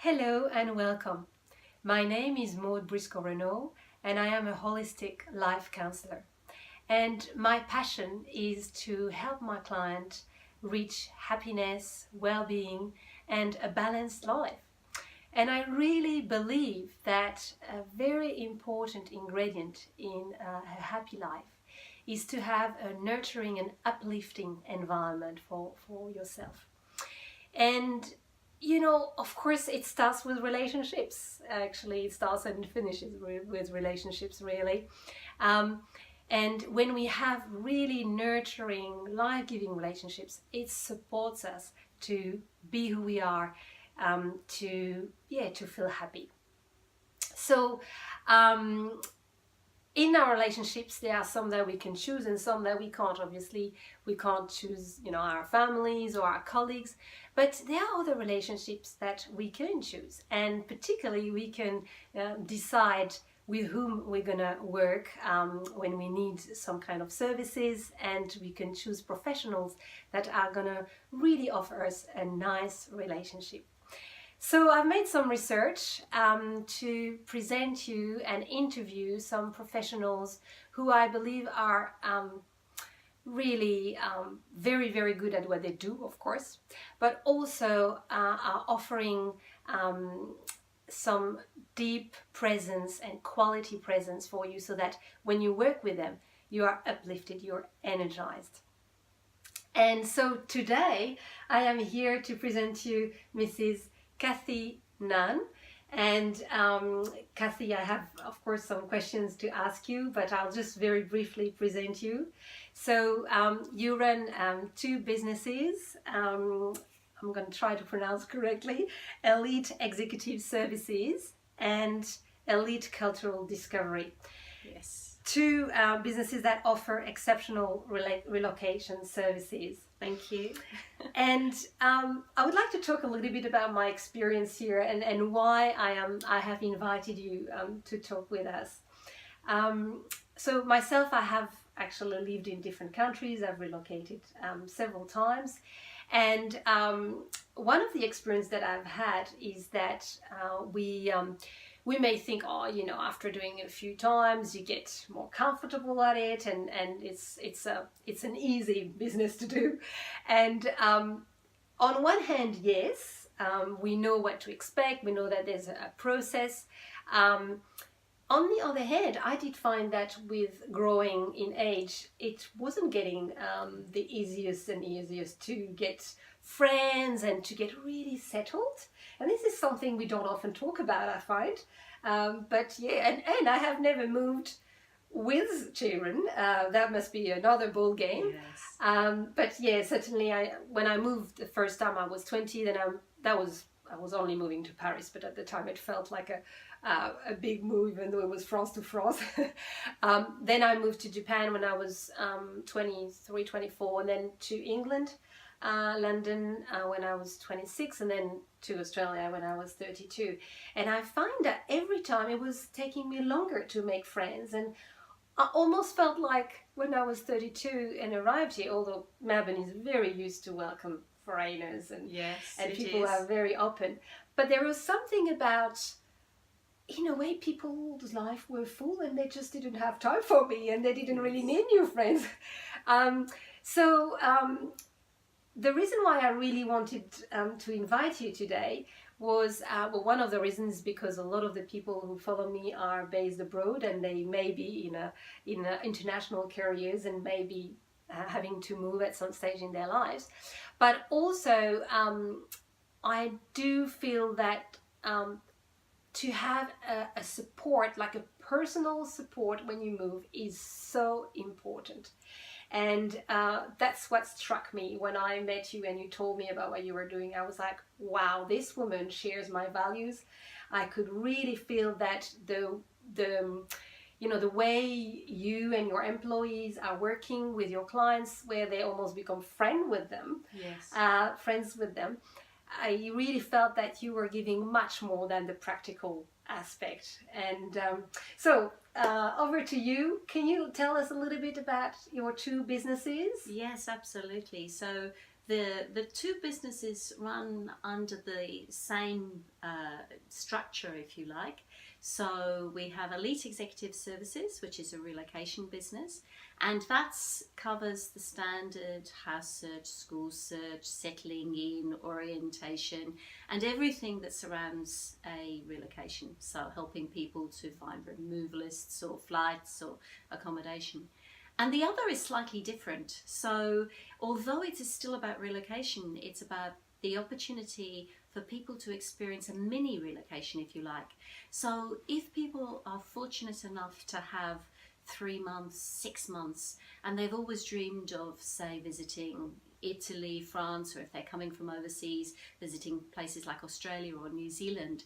Hello and welcome. My name is Briscoe-Renaud and I am a holistic life counselor. And my passion is to help my client reach happiness, well-being and a balanced life. And I really believe that a very important ingredient in a happy life is to have a nurturing and uplifting environment for yourself. And of course, it starts with relationships. Actually, it starts and finishes with relationships, really. And when we have really nurturing, life-giving relationships, it supports us to be who we are, to feel happy. So, in our relationships, there are some that we can choose and some that we can't. Obviously, we can't choose, our families or our colleagues, but there are other relationships that we can choose. And particularly, we can decide with whom we're gonna work when we need some kind of services, and we can choose professionals that are gonna really offer us a nice relationship. So I've made some research to present you and interview some professionals who I believe are really very, very good at what they do, of course, but also are offering some deep presence and quality presence for you, so that when you work with them, you are uplifted, you're energized. And so today I am here to present you Mrs. Kathy Nunn. And Kathy, I have of course some questions to ask you, but I'll just very briefly present you. So you run two businesses, I'm going to try to pronounce correctly, Elite Executive Services and Elite Cultural Discovery. Yes. Two businesses that offer exceptional relocation services. Thank you. And I would like to talk a little bit about my experience here and why I have invited you to talk with us. So myself, I have actually lived in different countries. I've relocated several times. And one of the experiences that I've had is that we may think, after doing it a few times, you get more comfortable at it, and it's an easy business to do. And on one hand, yes, we know what to expect. We know that there's a process. On the other hand, I did find that with growing in age, it wasn't getting the easiest to get friends and to get really settled. And this is something we don't often talk about, I find. But yeah, and I have never moved with children. That must be another ball game. Yes. But yeah, certainly when I moved the first time I was 20, then I was only moving to Paris, but at the time it felt like a big move, even though it was France to France. Then I moved to Japan when I was 23, 24, and then to England, London when I was 26, and then to Australia when I was 32. And I find that every time it was taking me longer to make friends, and I almost felt like when I was 32 and arrived here, although Melbourne is very used to welcome foreigners and Yes, and it people is. are very open, but there was something about, in a way, people's life were full and they just didn't have time for me, and they didn't really need new friends. So the reason why I really wanted to invite you today was, one of the reasons because a lot of the people who follow me are based abroad, and they may be in international careers and maybe having to move at some stage in their lives. But also, I do feel that to have a support, like a personal support when you move, is so important. And that's what struck me when I met you and you told me about what you were doing. I was like, wow, this woman shares my values. I could really feel that the way you and your employees are working with your clients, where they almost become friends with them. Yes. I really felt that you were giving much more than the practical aspect. And so over to you. Can you tell us a little bit about your two businesses? Yes, absolutely. So The two businesses run under the same structure, if you like. So we have Elite Executive Services, which is a relocation business, and that covers the standard house search, school search, settling in, orientation, and everything that surrounds a relocation. So helping people to find removalists or flights or accommodation. And the other is slightly different. So although it is still about relocation, it's about the opportunity for people to experience a mini relocation, if you like. So if people are fortunate enough to have 3 months, 6 months, and they've always dreamed of, say, visiting Italy, France, or if they're coming from overseas, visiting places like Australia or New Zealand,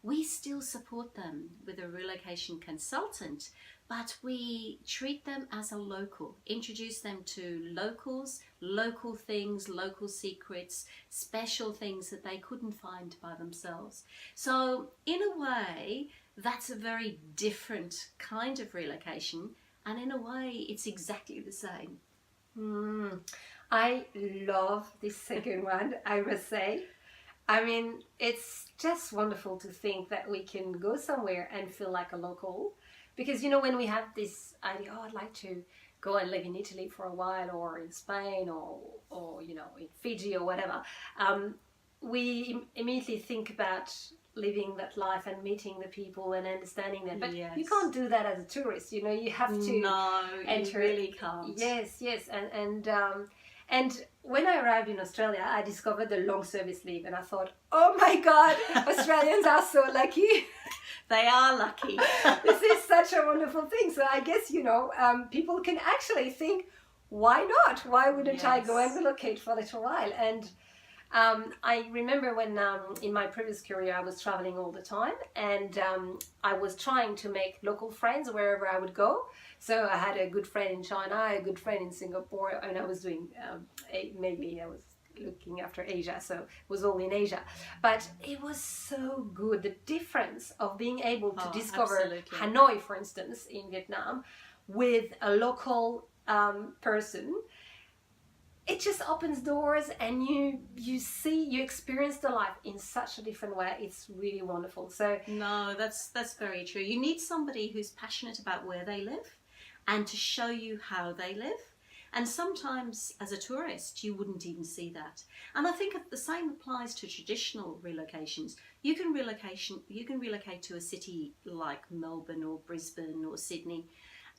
we still support them with a relocation consultant, but we treat them as a local, introduce them to locals, local things, local secrets, special things that they couldn't find by themselves. So in a way, that's a very different kind of relocation, and in a way, it's exactly the same. I love this second one, I must say. I mean, it's just wonderful to think that we can go somewhere and feel like a local. Because, you know, when we have this idea, oh, I'd like to go and live in Italy for a while, or in Spain, or you know, in Fiji or whatever, we immediately think about living that life and meeting the people and understanding them. But Yes. you can't do that as a tourist, you know, you have to No, enter. you really can't. Yes, and when I arrived in Australia, I discovered the long service leave, and I thought, oh my God, Australians are so lucky. They are lucky. This is such a wonderful thing. So I guess, you know, people can actually think, why not? Why wouldn't I go and relocate for a little while? And I remember when in my previous career I was traveling all the time, and I was trying to make local friends wherever I would go. So I had a good friend in China, a good friend in Singapore, and I was doing mainly I was looking after Asia, so it was all in Asia. But it was so good, the difference of being able to discover absolutely. Hanoi, for instance, in Vietnam, with a local person. It just opens doors, and you experience the life in such a different way. It's really wonderful. So no, that's very true. You need somebody who's passionate about where they live and to show you how they live. And sometimes as a tourist, you wouldn't even see that. And I think the same applies to traditional relocations. You can relocate to a city like Melbourne or Brisbane or Sydney,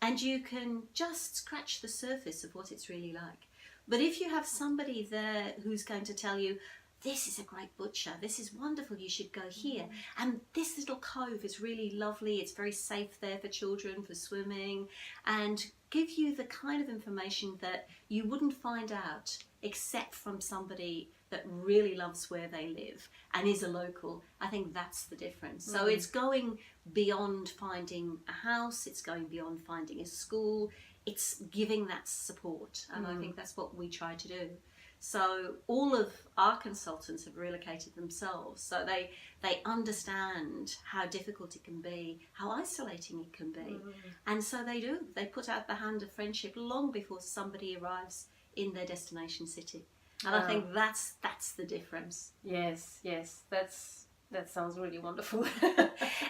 and you can just scratch the surface of what it's really like. But if you have somebody there who's going to tell you, this is a great butcher, this is wonderful, you should go here, and this little cove is really lovely, it's very safe there for children, for swimming, and give you the kind of information that you wouldn't find out except from somebody that really loves where they live and is a local, I think that's the difference. So it's going beyond finding a house, it's going beyond finding a school, it's giving that support, and I think that's what we try to do. So all of our consultants have relocated themselves, so they understand how difficult it can be, how isolating it can be, and so they put out the hand of friendship long before somebody arrives in their destination city, and I think that's the difference. Yes, that sounds really wonderful.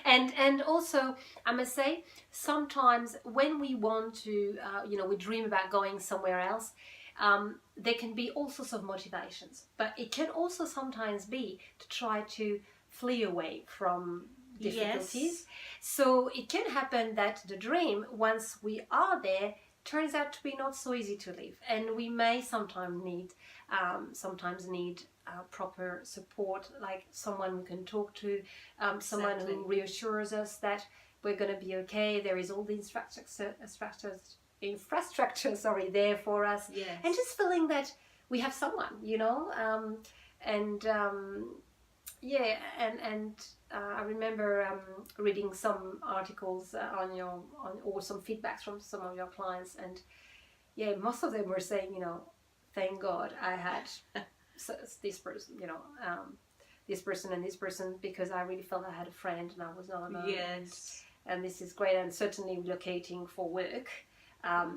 and also, I must say, sometimes when we want to, we dream about going somewhere else, there can be all sorts of motivations, but it can also sometimes be to try to flee away from difficulties. Yes. So it can happen that the dream, once we are there, turns out to be not so easy to live, and we may sometimes need proper support, like someone we can talk to, someone who reassures us that we're going to be okay. There is all the infrastructure there for us, and just feeling that we have someone, I remember reading some articles or some feedbacks from some of your clients, and most of them were saying, thank God I had this person, this person and this person, because I really felt I had a friend and I was not alone. Yes. And this is great. And certainly relocating for work,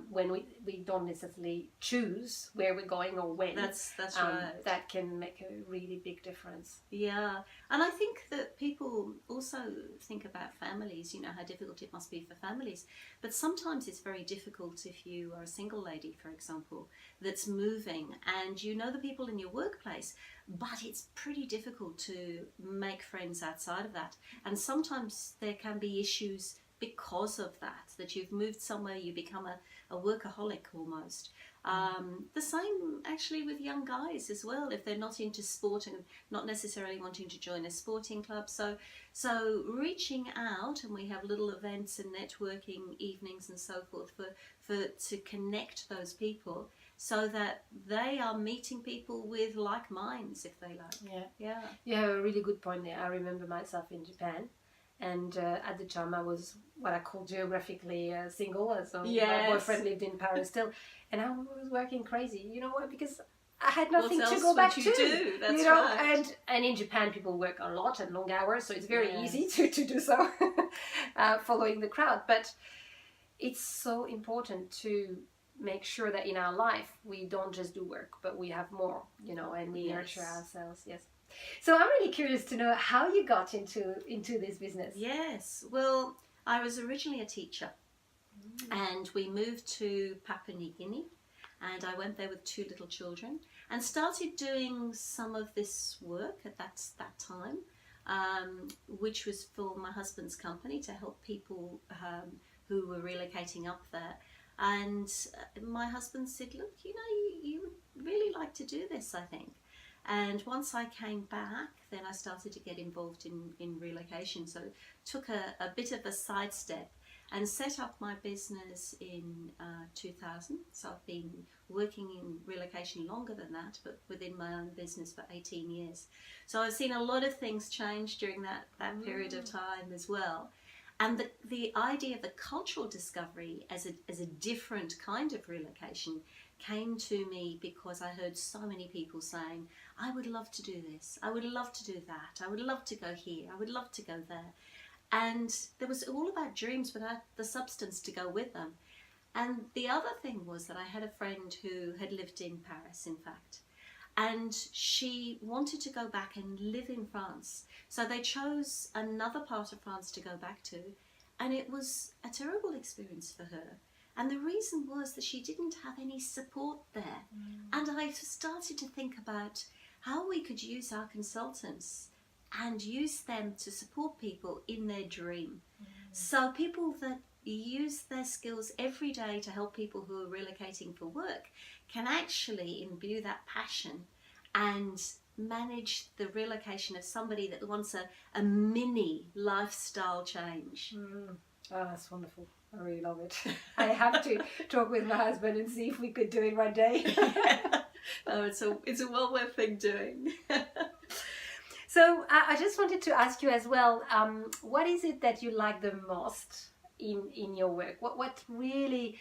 when we don't necessarily choose where we're going or when. That's right. That can make a really big difference. Yeah, and I think that people also think about families, you know, how difficult it must be for families. But sometimes it's very difficult if you are a single lady, for example, that's moving and you know the people in your workplace, but it's pretty difficult to make friends outside of that. And sometimes there can be issues because of that you've moved somewhere, you become a workaholic almost. The same actually with young guys as well, if they're not into sport and not necessarily wanting to join a sporting club. So reaching out, and we have little events and networking evenings and so forth to connect those people so that they are meeting people with like minds, if they like. Yeah. You have a really good point there. I remember myself in Japan. And at the time I was what I call geographically single, so my boyfriend lived in Paris still, and I was working crazy. You know what? Because I had nothing to go back to. That's you know, right. And in Japan people work a lot and long hours, so it's very easy to do so, following the crowd. But it's so important to make sure that in our life we don't just do work, but we have more, you know, and we nurture ourselves. Yes. So I'm really curious to know how you got into this business. Yes, well, I was originally a teacher, and we moved to Papua New Guinea, and I went there with 2 little children and started doing some of this work at that time, which was for my husband's company to help people who were relocating up there. And my husband said, look, you know, you would really like to do this, I think. And once I came back, then I started to get involved in relocation. So took a bit of a sidestep and set up my business in 2000. So I've been working in relocation longer than that, but within my own business for 18 years. So I've seen a lot of things change during that period of time as well. And the idea of the cultural discovery as a different kind of relocation came to me because I heard so many people saying, I would love to do this, I would love to do that, I would love to go here, I would love to go there. And there was all about dreams without the substance to go with them. And the other thing was that I had a friend who had lived in Paris, in fact, and she wanted to go back and live in France. So they chose another part of France to go back to, and it was a terrible experience for her. And the reason was that she didn't have any support there. And I started to think about how we could use our consultants and use them to support people in their dream. So people that use their skills every day to help people who are relocating for work can actually imbue that passion and manage the relocation of somebody that wants a mini lifestyle change. Oh, that's wonderful. I really love it. I have to talk with my husband and see if we could do it one day. Oh, it's a well worth thing doing. So I just wanted to ask you as well, what is it that you like the most in your work? What really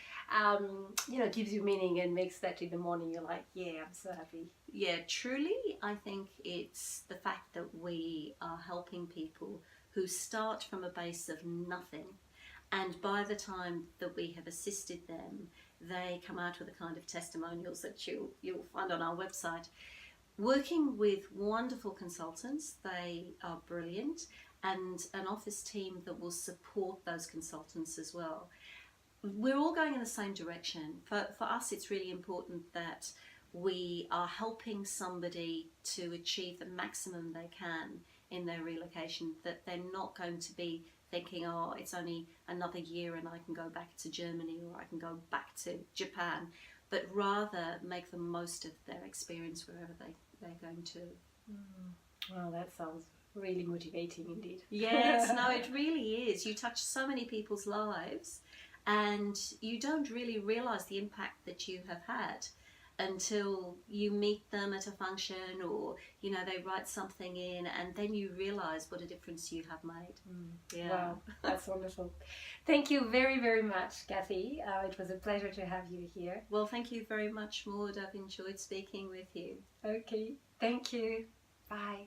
gives you meaning and makes that in the morning you're like, yeah, I'm so happy? Yeah, truly, I think it's the fact that we are helping people who start from a base of nothing, and by the time that we have assisted them, they come out with the kind of testimonials that you'll find on our website. Working with wonderful consultants, they are brilliant, and an office team that will support those consultants as well. We're all going in the same direction. For us, it's really important that we are helping somebody to achieve the maximum they can in their relocation, that they're not going to be thinking, oh, it's only another year and I can go back to Germany or I can go back to Japan, but rather make the most of their experience wherever they're going to. Well, that sounds really motivating indeed. Yes, no, it really is. You touch so many people's lives and you don't really realise the impact that you have had until you meet them at a function or, they write something in, and then you realise what a difference you have made. Yeah. Wow, that's wonderful. Thank you very, very much, Kathy. It was a pleasure to have you here. Well, thank you very much, Maud. I've enjoyed speaking with you. Okay, thank you. Bye.